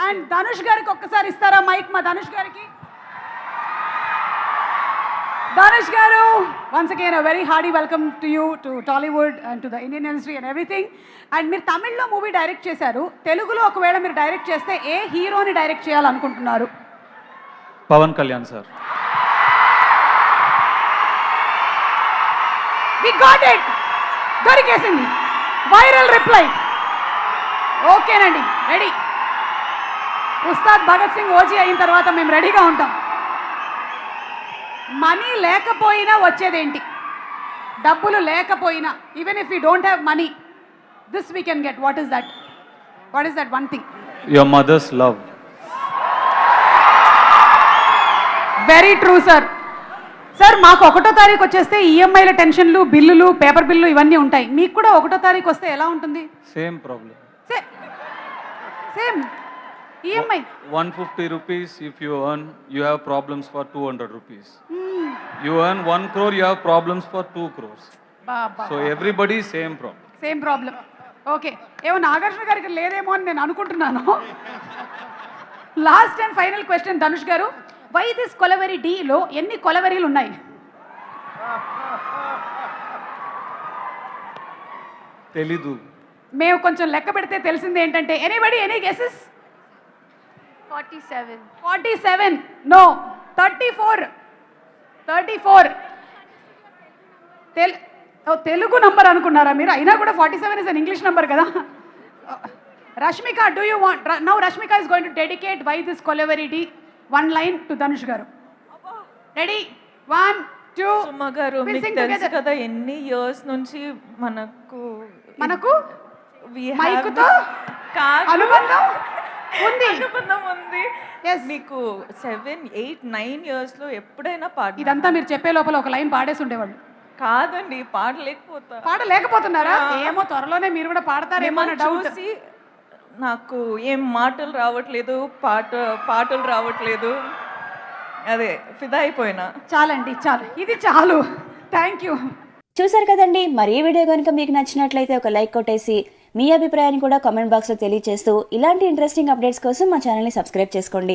And Dhanush గారికి ఒక్కసారి ఇస్తారా మైక్ మా ధనుష్ గారికి. Dhanush garu, once again a very hearty welcome to you, to Tollywood and to the Indian industry and everything. And మీరు తమిళ్లో movie direct చేశారు, తెలుగులో ఒకవేళ మీరు డైరెక్ట్ చేస్తే ఏ హీరోని డైరెక్ట్ చేయాలనుకుంటున్నారు? Pawan Kalyan sir. We got it, దొరికేసింది, వైరల్ రిప్లై. ఓకేనండి, రెడీ. ఉస్తాద్ భగత్ సింగ్ ఓజీ అయిన తర్వాత మేము రెడీగా ఉంటాం. మనీ లేకపోయినా వచ్చేదేంటి? డబ్బులు లేకపోయినా, even if you don't have money, this we can get. What is that? What is that one thing? Your mother's love. Very true sir. Sir మాకు 1వ తారీఖు వచ్చేస్తే ఈఎంఐల టెన్షన్లు, బిల్లులు, పేపర్ బిల్లు ఇవన్నీ ఉంటాయి. మీకు కూడా 1వ తారీఖు వస్తే ఎలా ఉంటుంది? Same problem. Same EMI. 150 rupees if you earn, you have problems for 200 rupees. You earn 1 crore, you have problems for 2 crores. So everybody same problem. Same problem. Okay. ఏమో నాగార్జున గారికి లేదేమో అని నేను అనుకుంటున్నాను. Last and final question Dhanush గారు, why this kolaveri డీలో ఎన్ని కొలవెరీలు ఉన్నాయి? తెలీదు. మేము కొంచెం లెక్క పెడితే తెలిసింది ఏంటంటే, anybody any guesses? 47. 47. No, 34. Telugu number అనుకున్నారా మీరు? అయినా కూడా 47 ఇస్ అన్ ఇంగ్లీష్ నంబర్ కదా. Rashmika, do you want now? Rashmika is going to dedicate why this Kolaveri 1 line to Dhanush garu. Ready? 1 2. Suma గారు, మీకు తెలుసు కదా ఎన్ని ఇయర్స్ నుంచి మనకు మైకుతో అనుబంధం ఉంది. మీకు 7 8 9 ఇయర్స్ లో ఎప్పుడైనా పాట. ఇదంతా మీరు చెప్పే లోపల ఒక లైన్ పాడేసి ఉండేవాళ్ళు. కాదండి, పాడలేకపోతున్నారా? ఏమో త్వరలోనే మీరు కూడా పాడతారేమో అన్న డౌట్. నాకు ఏం మాటలు రావట్లేదు, పాటలు రావట్లేదు, అదే ఫిదా అయిపోయినా. చాలండి, చాలు, ఇది చాలు. Thank you. చూసారు కదండి, మరి ఈ వీడియో కనుక మీకు నచ్చినట్లయితే ఒక లైక్ కొట్టేసి మీ అభిప్రాయాన్ని కూడా కామెంట్ బాక్స్లో తెలియజేస్తూ ఇలాంటి ఇంట్రెస్టింగ్ అప్డేట్స్ కోసం మా ఛానల్ని సబ్స్క్రైబ్ చేసుకోండి.